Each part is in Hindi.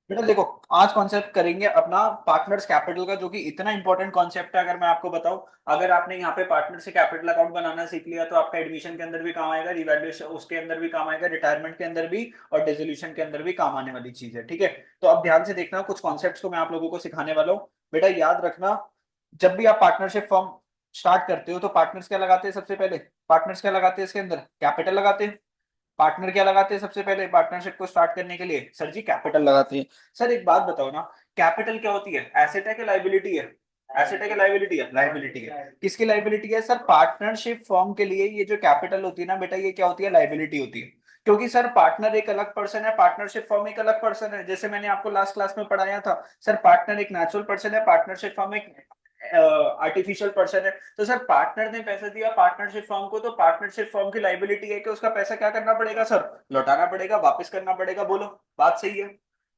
बेटा देखो, आज कॉन्सेप्ट करेंगे अपना पार्टनर्स कैपिटल का, जो कि इतना इंपॉर्टेंट कॉन्सेप्ट है। अगर मैं आपको बताऊं, अगर आपने यहाँ पे पार्टनर से कैपिटल अकाउंट बनाना सीख लिया तो आपका एडमिशन के अंदर भी काम आएगा, रिवैल्यूएशन उसके अंदर भी काम आएगा, रिटायरमेंट के अंदर भी और डिसोल्यूशन के अंदर भी काम आने वाली चीज है। ठीक है, तो अब ध्यान से देखना, कुछ कॉन्सेप्ट्स को मैं आप लोगों को सिखाने वाला हूँ। बेटा याद रखना, जब भी आप पार्टनरशिप फॉर्म स्टार्ट करते हो तो पार्टनर्स क्या लगाते हैं? सबसे पहले पार्टनर्स क्या लगाते हैं? इसके अंदर कैपिटल लगाते हैं। पार्टनर क्या लगाते हैं सबसे पहले पार्टनरशिप को स्टार्ट करने के लिए? सर जी कैपिटल लगाते हैं। सर एक बात बताओ ना, कैपिटल क्या होती है? एसेट है कि लाइबिलिटी है? एसेट है कि लाइबिलिटी है? लाइबिलिटी है। किसकी लाइबिलिटी है सर? पार्टनरशिप फॉर्म के लिए ये जो कैपिटल होती है ना बेटा, ये क्या होती है? लाइबिलिटी होती है। क्योंकि सर पार्टनर एक अलग पर्सन है, पार्टनरशिप फॉर्म एक अलग पर्सन है। जैसे मैंने आपको लास्ट क्लास में पढ़ाया था, सर पार्टनर एक नेचुरल पर्सन है, पार्टनरशिप फॉर्म एक आर्टिफिशियल पर्सन है। तो सर पार्टनर ने पैसा दिया पार्टनरशिप फर्म को, तो पार्टनरशिप फर्म की लाइबिलिटी है कि उसका पैसा क्या करना पड़ेगा सर? लौटाना पड़ेगा, वापस करना पड़ेगा। बोलो, बात सही है?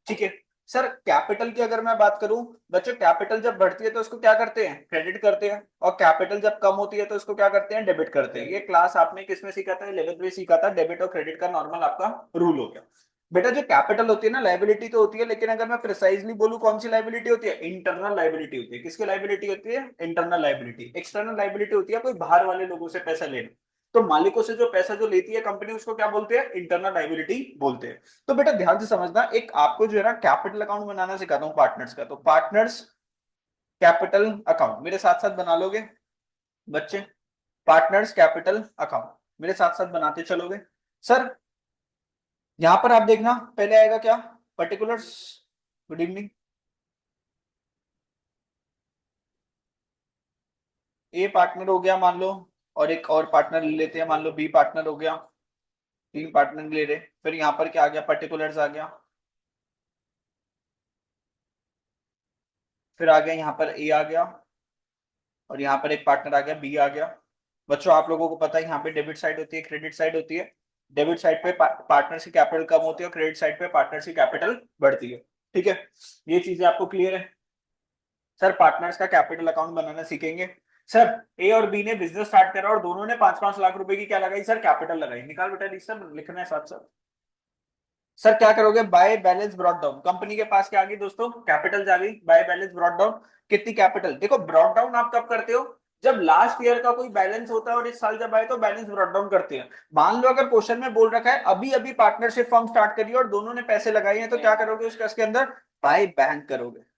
ठीक है। सर कैपिटल की अगर मैं बात करूं, बच्चों कैपिटल जब बढ़ती है तो उसको क्या करते हैं? क्रेडिट करते हैं। और कैपिटल जब कम होती है तो उसको क्या करते हैं? डेबिट करते हैं। ये क्लास आपने किस में सीखा था? 11th में सीखा था। डेबिट और क्रेडिट का नॉर्मल आपका रूल हो गया। बेटा जो कैपिटल होती है ना, लाइबिलिटी तो होती है, लेकिन अगर मैं प्रिसाइजली बोलूं कौन सी लाइबिलिटी होती है? इंटरनल लाइबिलिटी होती है। किसकी लाइबिलिटी होती है? Internal liability. एक्सटर्नल लाइबिलिटी होती है कोई बाहर वाले लोगों से पैसा लेना। तो मालिकों से जो पैसा जो लेती है कंपनी, उसको क्या बोलते हैं? इंटरनल लाइबिलिटी बोलते हैं। तो बेटा ध्यान से समझना, एक आपको जो है ना कैपिटल अकाउंट बनाना सिखाता हूँ पार्टनर्स का। तो पार्टनर्स कैपिटल अकाउंट मेरे साथ साथ बना लोगे बच्चे? पार्टनर्स कैपिटल अकाउंट मेरे साथ साथ बनाते चलोगे? सर यहां पर आप देखना, पहले आएगा क्या? Particulars. Good evening. A partner हो गया मान लो, और एक और पार्टनर ले लेते हैं, मान लो बी पार्टनर हो गया। तीन पार्टनर ले रहे, फिर यहाँ पर क्या आ गया? पर्टिकुलर्स आ गया। फिर आ गया यहाँ पर ए आ गया, और यहाँ पर एक पार्टनर आ गया बी आ गया। बच्चों आप लोगों को पता है यहाँ पे डेबिट साइड होती है, क्रेडिट साइड होती है। डेबिट साइड पे पार्टनर की कैपिटल कम होती है, और क्रेडिट साइड पे पार्टनर की कैपिटल बढ़ती है। ठीक है, ये चीजें आपको क्लियर है? सर पार्टनर्स का कैपिटल अकाउंट बनाना सीखेंगे। सर ए और बी ने बिजनेस स्टार्ट करा और दोनों ने 5-5 लाख रुपए की क्या लगाई सर? कैपिटल लगाई। निकाल बेटा लिस्ट, सब लिखना है साथ साथ। सर क्या करोगे? By balance brought down, company के पास क्या आ गई दोस्तों? कैपिटल आ गई। बाय बैलेंस ब्रॉट डाउन, कितनी कैपिटल? देखो ब्रॉट डाउन आप कब करते हो? जब लास्ट ईयर का कोई बैलेंस होता है और इस साल जब आए तो बैलेंस ब्रॉट डाउन करते हैं। मान लो अगर क्वेश्चन में बोल रखा है अभी अभी पार्टनरशिप फर्म स्टार्ट करी और दोनों ने पैसे लगाए हैं, तो क्या करोगे उसके अंदर? बाय बैंक करोगे।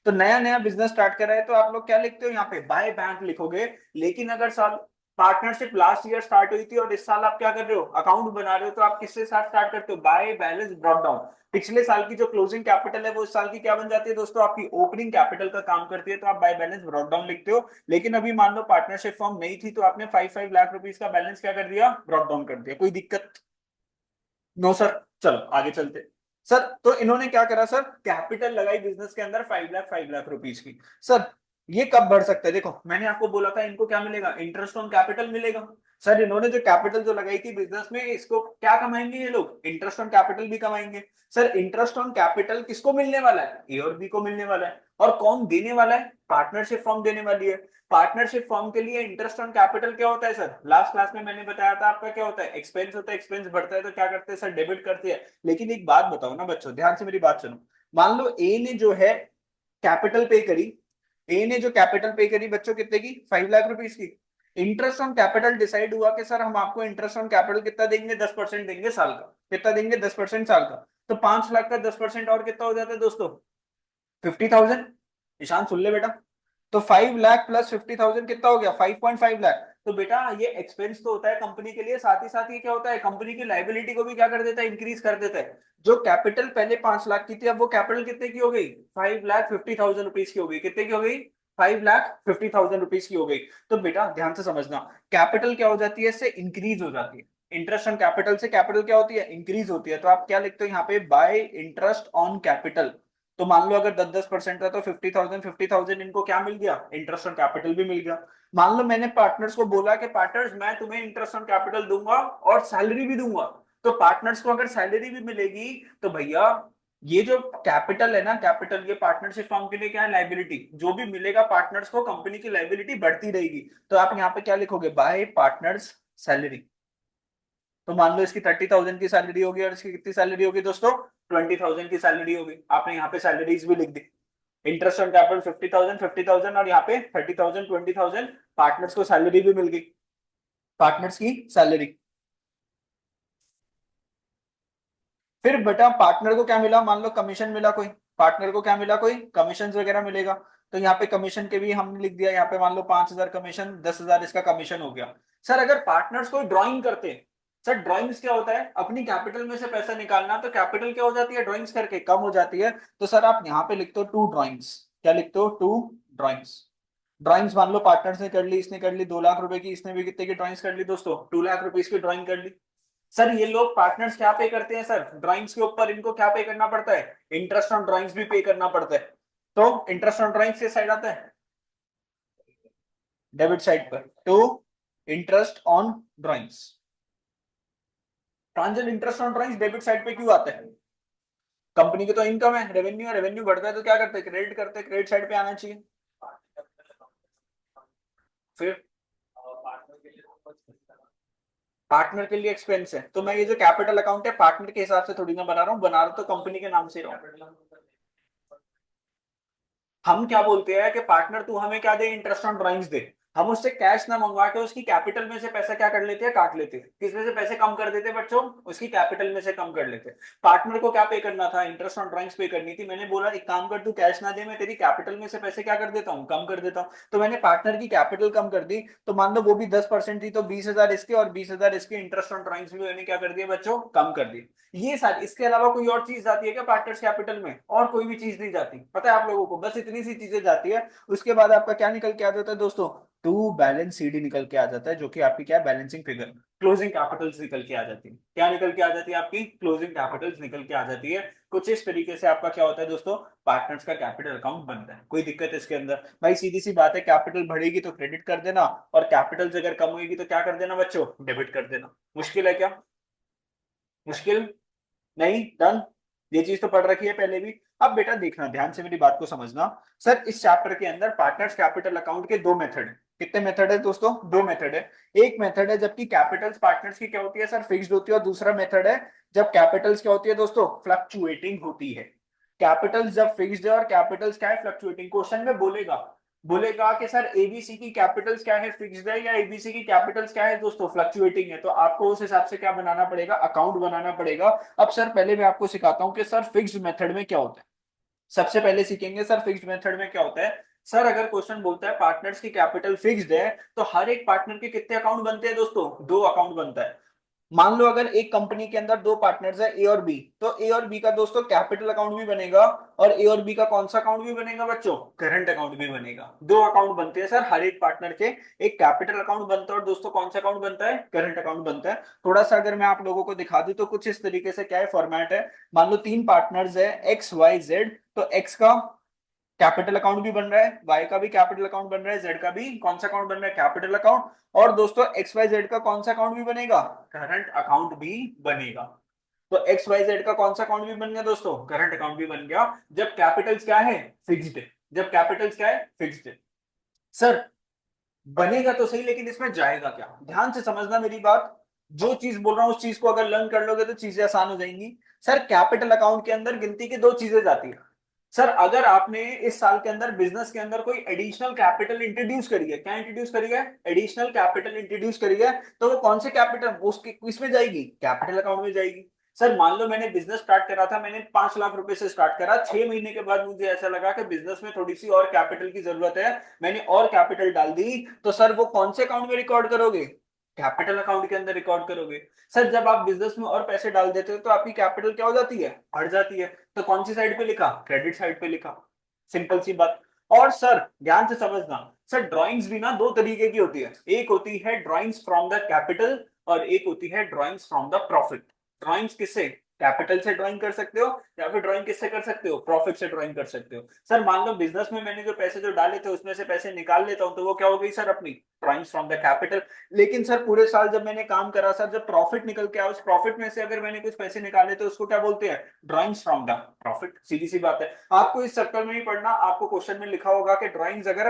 तो नया नया बिजनेस स्टार्ट करा है तो आप लोग क्या लिखते हो यहाँ पे? बाय बैंक लिखोगे। लेकिन अगर साल पार्टनरशिप लास्ट ईयर स्टार्ट हुई थी और इस साल आप क्या कर रहे हो? अकाउंट बना रहे हो, तो आप किससे साथ स्टार्ट करते हो? By balance brought down. पिछले साल की जो क्लोजिंग कैपिटल है वो इस साल की क्या बन जाती है दोस्तों? आपकी ओपनिंग कैपिटल का काम करती है, तो आप बाय बैलेंस ब्रॉट डाउन लिखते हो। लेकिन अभी मान लो पार्टनरशिप फॉर्म नहीं थी तो आपने 5-5 लाख रुपीज का बैलेंस क्या कर दिया? ब्रॉट डाउन कर दिया। कोई दिक्कत? No sir. चलो आगे चलते। सर तो इन्होंने क्या करा सर? कैपिटल लगाई बिजनेस के अंदर 5 लाख रुपीज की। सर ये कब बढ़ सकता है? देखो मैंने आपको बोला था इनको क्या मिलेगा? इंटरेस्ट ऑन कैपिटल मिलेगा। सर इन्होंने जो कैपिटल जो लगाई थी बिजनेस में, इसको क्या कमाएंगे ये लोग? इंटरेस्ट ऑन कैपिटल भी कमाएंगे। सर इंटरेस्ट ऑन कैपिटल किसको मिलने वाला है? ए और बी को मिलने वाला है। और कौन देने वाला है? पार्टनरशिप फॉर्म देने वाली है। पार्टनरशिप फॉर्म के लिए इंटरेस्ट ऑन कैपिटल क्या होता है सर? लास्ट क्लास में मैंने बताया था आपका क्या होता है? एक्सपेंस होता है। एक्सपेंस बढ़ता है तो क्या करते हैं सर? डेबिट करते हैं। लेकिन एक बात बताओ ना बच्चों, ध्यान से मेरी बात सुनो। मान लो ए ने जो है कैपिटल पे करी, ए ने जो कैपिटल पे करी बच्चों कितने की? 5 लाख रुपीज की। इंटरेस्ट ऑन कैपिटल डिसाइड हुआ कि सर हम आपको इंटरेस्ट ऑन कैपिटल कितना देंगे? 10% देंगे साल का। कितना देंगे? 10% साल का। तो 5 लाख का 10% और कितना हो जाता है दोस्तों? 50,000। ईशान सुन ले बेटा, तो 5 लाख प्लस 50,000 कितना हो गया? 5.5 लाख। तो बेटा ये एक्सपेंस तो होता है कंपनी के लिए, साथ ही साथ ये क्या होता है? कंपनी की लाइबिलिटी को भी क्या कर देता है? इंक्रीज कर देता है। जो कैपिटल पहले 5 लाख की थी, अब वो कैपिटल कितने की हो गई? 5,50,000 रुपीज की हो गई। कितने की हो गई? 5,50,000 रुपीज की हो गई। तो बेटा ध्यान से समझना, कैपिटल क्या हो जाती है? इससे इंक्रीज हो जाती है। इंटरेस्ट ऑन कैपिटल से कैपिटल क्या होती है? इंक्रीज होती है। तो आप क्या लिखते हो यहाँ पे? Bye interest on capital. तो मान लो अगर 10-10% था तो 50,000 इनको क्या मिल गया? इंटरेस्ट ऑन कैपिटल भी मिल गया। मान लो मैंने पार्टनर्स को बोला कि पार्टनर्स मैं तुम्हें इंटरेस्ट ऑन कैपिटल दूंगा और सैलरी भी दूंगा। तो पार्टनर्स को अगर सैलरी भी मिलेगी तो भैया ये जो कैपिटल है ना, कैपिटल ये पार्टनरशिप फर्म के लिए क्या है? लाइबिलिटी। जो भी मिलेगा पार्टनर्स को, कंपनी की लाइबिलिटी बढ़ती रहेगी। तो आप यहाँ पे क्या लिखोगे? Bye partners salary. तो मान लो इसकी 30,000 की सैलरी होगी और इसकी कितनी सैलरी होगी दोस्तों, 20,000 की सैलरी होगी। आपने यहाँ पे सैलरीज भी लिख दी, इंटरेस्ट ऑन कैपिटल 50,000 और यहाँ पे 30,000 20,000, पार्टनर्स को सैलरी भी मिल गई, पार्टनर्स की सैलरी। फिर बेटा पार्टनर को क्या मिला, मान लो कमीशन मिला कोई, पार्टनर को क्या मिला, कोई कमीशन वगैरह मिलेगा। तो यहाँ पे कमीशन के भी हमने लिख दिया, यहाँ पे मान लो 5,000 कमीशन, 10,000 इसका कमीशन हो गया। सर अगर पार्टनर्स कोई ड्राइंग करते हैं, सर ड्राइंग्स क्या होता है, अपनी कैपिटल में से पैसा निकालना, तो कैपिटल क्या हो जाती है, ड्राइंग्स करके कम हो जाती है। तो सर आप यहाँ पे लिखते हो 2 ड्राइंग्स, क्या लिखते हो, 2 ड्राइंग्स। ड्राइंग्स मान लो पार्टनर्स ने कर ली, इसने कर ली 2 लाख रुपए की, इसने भी कितने की ड्राइंग्स कर ली दोस्तों, 2 लाख रुपीज की ड्राइंग कर ली। सर ये लोग पार्टनर्स क्या पे करते हैं, सर ड्राइंग्स के ऊपर इनको क्या पे करना पड़ता है, इंटरेस्ट ऑन ड्राइंग्स भी पे करना पड़ता है। तो इंटरेस्ट ऑन ड्राइंग्स किस साइड आता है, डेबिट साइड पर। तो इंटरेस्ट ऑन ड्राइंग्स, ट्रांजल interest on drawings debit side पे क्यों आता है, कंपनी की तो इनकम है, रेवेन्यू है, रेवेन्यू बढ़ता है तो क्या करते हैं, क्रेडिट करते हैं, क्रेडिट साइड पे आना चाहिए। फिर पार्टनर के लिए एक्सपेंस है, तो मैं ये जो कैपिटल अकाउंट है पार्टनर के हिसाब से थोड़ी ना बना रहा हूँ, बना रहा तो कंपनी के नाम से रहा हूँ। हम क्या बोलते हैं कि पार्टनर तू हमें क्या दे, इंटरेस्ट ऑन ड्राइंग्स दे। हम उससे कैश ना मंगवा के उसकी कैपिटल में से पैसा क्या कर लेते हैं, काट लेते हैं। किस में से पैसे कम कर देते हैं बच्चों, उसकी कैपिटल में से कम कर लेते हैं। पार्टनर को क्या पे करना था, इंटरेस्ट ऑन ड्राइंग्स पे करनी थी। मैंने बोला एक काम कर, तू कैश ना दे, मैं तेरी कैपिटल में से पैसे क्या कर देता हूँ, कम कर देता हूँ। तो मैंने पार्टनर की कैपिटल कम कर दी, तो मान लो वो भी 10% थी, तो 20,000 इसके और 20,000 इसके इंटरेस्ट ऑन ड्राइंग्स भी मैंने क्या कर दिया बच्चों, कम कर दी। ये सारी, इसके अलावा कोई और चीज जाती है क्या पार्टनर्स कैपिटल में, और कोई भी चीज नहीं जाती, पता है आप लोगों को, बस इतनी सी चीजें जाती है। उसके बाद आपका क्या निकल के आ जाता है दोस्तों, टू बैलेंस सीडी निकल के आ जाता है, जो कि आपकी क्या है, बैलेंसिंग फिगर, क्लोजिंग कैपिटल्स निकल के आ जाती है। क्या निकल के आ जाती है, आपकी क्लोजिंग कैपिटल्स निकल के आ जाती है। कुछ इस तरीके से आपका क्या होता है दोस्तों, पार्टनर्स का कैपिटल अकाउंट बनता है। कोई दिक्कत इसके अंदर, भाई सीधी सी बात है, कैपिटल बढ़ेगी तो क्रेडिट कर देना, और कैपिटल अगर कम होगी तो क्या कर देना बच्चों, डेबिट कर देना। मुश्किल है क्या, मुश्किल नहीं, डन। ये चीज तो पढ़ रखी है पहले भी। अब बेटा देखना ध्यान से, मेरी बात को समझना। सर इस चैप्टर के अंदर पार्टनर्स कैपिटल अकाउंट के 2 मेथड है। कितने मेथड है दोस्तों, 2 मेथड है। एक मेथड है जबकि कैपिटल्स पार्टनर्स की क्या होती है सर, फिक्स्ड होती है, और दूसरा मेथड है जब कैपिटल्स क्या होती है दोस्तों, फ्लक्चुएटिंग होती है। कैपिटल्स जब फिक्स्ड है और कैपिटल्स क्या है, फ्लक्चुएटिंग। क्वेश्चन में बोलेगा, बोलेगा कि सर एबीसी की कैपिटल्स क्या है, फिक्स्ड है, या एबीसी की कैपिटल्स क्या है दोस्तों, फ्लक्चुएटिंग है। तो आपको उस हिसाब से क्या बनाना पड़ेगा, अकाउंट बनाना पड़ेगा। अब सर पहले मैं आपको सिखाता हूं कि सर फिक्स्ड मेथड में क्या होता है। सबसे पहले सीखेंगे सर फिक्स्ड मेथड में क्या होता है। सर अगर क्वेश्चन बोलता है पार्टनर्स की कैपिटल फिक्स्ड है, तो हर एक पार्टनर के कितने अकाउंट बनते हैं दोस्तों, 2 अकाउंट बनता है। मान लो अगर एक कंपनी के अंदर 2 पार्टनर्स है, ए और बी, तो ए और बी का दोस्तों कैपिटल अकाउंट भी बनेगा, और ए और बी का कौन सा अकाउंट भी बनेगा बच्चों, करंट अकाउंट भी बनेगा। 2 अकाउंट बनते हैं सर हर एक पार्टनर के, एक कैपिटल अकाउंट बनता है और दोस्तों कौन सा अकाउंट बनता है, करंट अकाउंट बनता है। थोड़ा सा अगर मैं आप लोगों को दिखा दूं तो कुछ इस तरीके से क्या है फॉर्मेट है। मान लो 3 पार्टनर्स है, एक्स वाई जेड, तो एक्स का कैपिटल अकाउंट भी बन रहा है, वाई का भी कैपिटल अकाउंट बन रहा है, जेड का भी कौन सा अकाउंट बन रहा है, कैपिटल अकाउंट। और दोस्तों एक्स वाई जेड का कौन सा अकाउंट भी बनेगा, करंट अकाउंट भी बनेगा। तो एक्स वाई जेड का कौन सा अकाउंट भी बन गया दोस्तों, करंट अकाउंट भी बन गया, जब कैपिटल्स क्या है, फिक्स्ड है। जब कैपिटल्स क्या है, फिक्स्ड है। सर बनेगा तो सही, लेकिन इसमें जाएगा क्या, ध्यान से समझना मेरी बात। जो चीज बोल रहा हूं उस चीज को अगर लर्न कर लोगे तो चीजें आसान हो जाएंगी। सर कैपिटल अकाउंट के अंदर गिनती की 2 चीजें जाती है। सर अगर आपने इस साल के अंदर बिजनेस के अंदर कोई एडिशनल कैपिटल इंट्रोड्यूस करी है, क्या इंट्रोड्यूस करी है, एडिशनल कैपिटल इंट्रोड्यूस करी है, तो वो कौन से कैपिटल, उसके इसमें जाएगी, कैपिटल अकाउंट में जाएगी। सर मान लो मैंने बिजनेस स्टार्ट करा था, मैंने 5 लाख रुपए से स्टार्ट करा, 6 महीने के बाद मुझे ऐसा लगा कि बिजनेस में थोड़ी सी और कैपिटल की जरूरत है, मैंने और कैपिटल डाल दी। तो सर वो कौन से अकाउंट में रिकॉर्ड करोगे, कैपिटल अकाउंट के अंदर रिकॉर्ड करोगे। सर जब आप बिजनेस में और पैसे डाल देते हो तो आपकी कैपिटल क्या हो जाती है, बढ़ जाती है। तो कौन सी साइड पे लिखा, क्रेडिट साइड पे लिखा, सिंपल सी बात। और सर ध्यान से समझना, सर ड्राइंग्स भी ना 2 तरीके की होती है, एक होती है ड्राइंग्स फ्रॉम द कैपिटल, और एक होती है drawings from the profit. Drawings किससे, कैपिटल से ड्राइंग कर सकते हो, या फिर ड्राइंग किससे कर सकते हो, प्रॉफिट से ड्राइंग कर सकते हो। सर मान लो बिजनेस में मैंने जो पैसे जो डाले थे उसमें से पैसे निकाल लेता हूं, तो वो क्या हो गई सर, अपनी ड्राइंग्स फ्रॉम द कैपिटल। लेकिन सर पूरे साल जब मैंने काम करा सर, जब प्रॉफिट निकल के आया, उस प्रॉफिट में से अगर मैंने कुछ पैसे निकाले तो उसको क्या बोलते हैं, ड्राइंग्स फ्रॉम द प्रॉफिट। सीधी सी बात है, आपको इस सर्कल में ही पढ़ना, आपको क्वेश्चन में लिखा होगा कि ड्राइंग्स अगर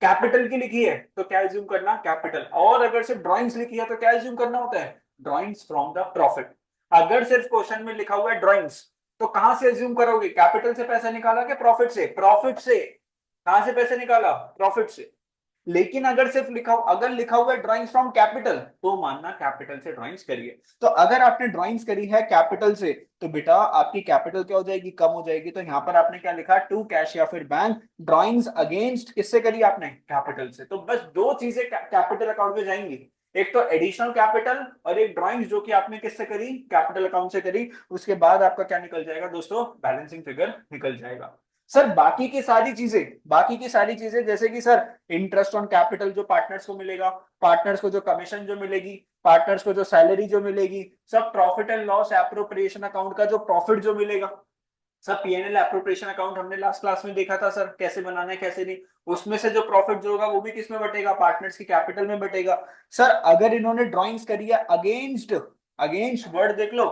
कैपिटल की लिखी है तो क्या एज्यूम करना, कैपिटल, और अगर सिर्फ ड्राइंग्स लिखी है तो क्या एज्यूम करना होता है, ड्रॉइंग्स फ्रॉम द प्रॉफिट। अगर सिर्फ क्वेश्चन में लिखा हुआ है ड्रॉइंग्स, तो कहां से एज्यूम करोगे, कैपिटल से पैसा निकाला कि प्रॉफिट से? प्रॉफिट से। कहां से पैसे निकाला? प्रॉफिट से। लेकिन अगर सिर्फ अगर लिखा हुआ है ड्राइंग्स फ्रॉम कैपिटल, तो मानना कैपिटल से ड्राइंग्स करिए। तो अगर आपने ड्राइंग्स करी है कैपिटल से, तो बेटा आपकी कैपिटल क्या हो जाएगी? कम हो जाएगी। तो यहां पर आपने क्या लिखा? टू कैश या फिर बैंक। ड्राइंग्स अगेंस्ट किससे करी आपने? कैपिटल से। तो बस दो चीजें कैपिटल अकाउंट में जाएंगी, एक तो एडिशनल कैपिटल और एक ड्राइंग्स, जो कि आपने किससे करी? कैपिटल अकाउंट से करी। उसके बाद आपका क्या निकल जाएगा दोस्तों? बैलेंसिंग फिगर निकल जाएगा। सर बाकी की सारी चीजें जैसे कि सर इंटरेस्ट ऑन कैपिटल जो पार्टनर्स को मिलेगा, पार्टनर्स को जो कमीशन जो मिलेगी, पार्टनर्स को जो सैलरी जो मिलेगी, सब profit and loss appropriation account का जो प्रॉफिट जो मिलेगा, सब पीएनएल एप्रोप्रिएशन अकाउंट हमने लास्ट क्लास में देखा था सर, कैसे बनाना है कैसे नहीं। उसमें से जो प्रॉफिट जो होगा वो भी किस में बटेगा? पार्टनर्स की कैपिटल में बटेगा। सर अगर इन्होंने ड्राइंग्स करी है अगेंस्ट, अगेंस्ट वर्ड देख लो,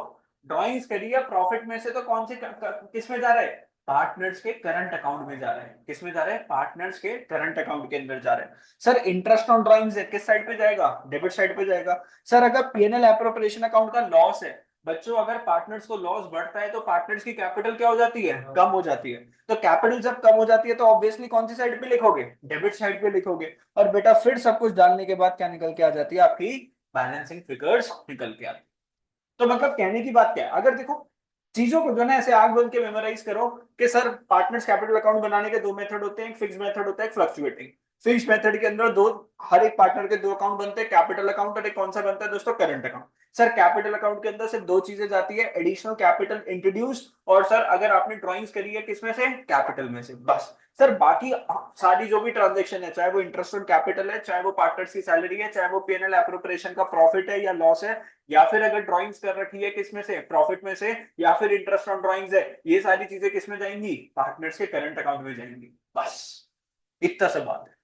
ड्राइंग्स करी है प्रॉफिट में से, तो कौन से किस में जा रहा है? पार्टनर्स के करंट अकाउंट में जा रहा है। किस में जा रहा है? पार्टनर्स के करंट अकाउंट के अंदर जा रहा है। सर इंटरेस्ट ऑन ड्राइंग्स है, किस साइड पे जाएगा? डेबिट साइड पे जाएगा। सर अगर पीएनएल एप्रोप्रिएशन अकाउंट का लॉस है, बच्चों अगर पार्टनर्स को लॉस बढ़ता है तो पार्टनर्स की कैपिटल क्या हो जाती है? कम हो जाती है। तो कैपिटल जब कम हो जाती है तो ऑब्वियसली कौन सी साइड पे लिखोगे? डेबिट साइड पे लिखोगे। और बेटा फिर सब कुछ डालने के बाद क्या निकल के आ जाती है? आपकी बैलेंसिंग फिगर्स निकल के आती है। तो मतलब कहने की बात क्या है, अगर देखो चीजों को जो ना ऐसे आग बंद के मेमोराइज करो कि सर पार्टनर्स कैपिटल अकाउंट बनाने के दो मेथड होते हैं, एक फिक्स मेथड होता है, एक फ्लक्चुएटिंग। फिक्स मेथड के अंदर दो, हर एक पार्टनर के दो अकाउंट बनते हैं, कैपिटल अकाउंट और एक कौन सा बनता है दोस्तों? Current account. Sir capital account के अंदर सिर्फ दो चीजें जाती है, एडिशनल कैपिटल इंट्रोड्यूस, और सर अगर आपने ड्राइंग्स करी है किसमें से? कैपिटल में से, बस। सर बाकी सारी जो भी ट्रांजेक्शन है, चाहे वो इंटरेस्ट ऑन कैपिटल है, चाहे वो पार्टनर्स की सैलरी है, चाहे वो पीएनएल एप्रोप्रिएशन का प्रॉफिट है या लॉस है, या फिर अगर ड्राइंग्स कर रखी है किसमें से? प्रॉफिट में से, या फिर इंटरेस्ट ऑन ड्राइंग्स है, ये सारी चीजें किसमें जाएंगी? पार्टनर्स के करंट अकाउंट में जाएंगी, बस। इतना सा बात है।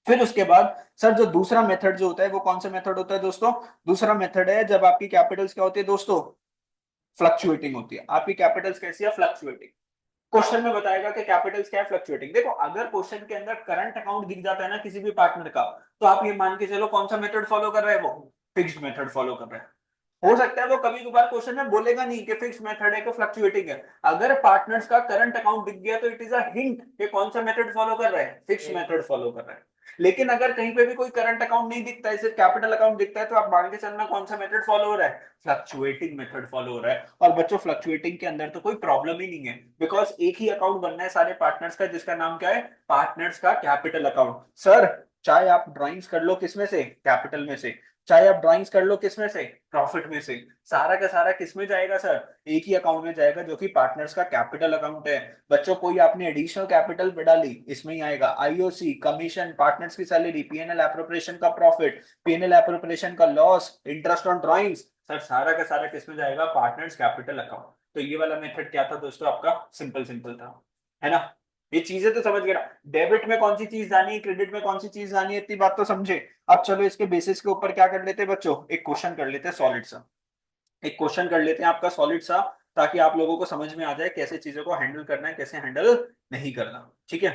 फिर उसके बाद सर जो दूसरा मेथड जो होता है वो कौन सा मेथड होता है दोस्तों? दूसरा मेथड है जब आपकी कैपिटल्स क्या होती है दोस्तों? फ्लक्चुएटिंग होती है। आपकी कैपिटल्स कैसी है? फ्लक्चुएटिंग। क्वेश्चन में बताएगा कि कैपिटल्स क्या है? फ्लक्चुएटिंग। देखो अगर क्वेश्चन के अंदर करंट अकाउंट दिख जाता है ना किसी भी पार्टनर का, तो आप ये मान के चलो कौन सा मेथड फॉलो कर रहे हैं? वो फिक्स्ड मेथड फॉलो कर रहे हैं। हो सकता है वो कभी कभार क्वेश्चन में बोलेगा नहीं कि फिक्स मेथड है कि फ्लक्चुएटिंग है। अगर पार्टनर्स का करंट अकाउंट दिख गया तो इट इज अ हिंट कि कौन सा मेथड फॉलो कर रहे हैं? फिक्स मेथड फॉलो कर रहे हैं। लेकिन अगर कहीं पे भी कोई करंट अकाउंट नहीं दिखता है, सिर्फ कैपिटल अकाउंट दिखता है, तो आप मान के चलना कौन सा मेथड फॉलो हो रहा है? फ्लक्चुएटिंग मेथड फॉलो हो रहा है। और बच्चों फ्लक्चुएटिंग के अंदर तो कोई प्रॉब्लम ही नहीं है, बिकॉज एक ही अकाउंट बनना है सारे पार्टनर्स का, जिसका नाम क्या है? पार्टनर्स का कैपिटल अकाउंट। सर चाहे आप ड्राइंग्स कर लो किसमें से? कैपिटल में से। चाहे आप ड्राइंग्स कर लो किसमें से? प्रॉफिट में से। सारा का सारा किसमें जाएगा सर? एक ही अकाउंट में जाएगा, जो कि पार्टनर्स का कैपिटल अकाउंट है। बच्चों कोई आपने एडिशनल कैपिटल डाली, इसमें ही आएगा आईओसी, कमीशन, पार्टनर्स की सैलरी, पीएनएल एप्रोप्रिएशन का प्रॉफिट, पीएनएल एप्रोप्रिएशन का loss, interest on drawings, sir सारा का सारा किसमें जाएगा? Partners capital account. तो ये वाला मेथड क्या था दोस्तों? आपका सिंपल सिंपल था, है ना? ये चीजें तो समझ गए ना? डेबिट में कौन सी चीज जानी है, क्रेडिट में कौन सी चीज जानी है, इतनी बात तो समझे। अब चलो इसके बेसिस के ऊपर क्या कर लेते हैं बच्चों? एक क्वेश्चन कर लेते हैं सॉलिड सा। एक क्वेश्चन कर लेते हैं आपका सॉलिड सा, ताकि आप लोगों को समझ में आ जाए कैसे चीजों को हैंडल करना है, कैसे हैंडल नहीं करना। ठीक है?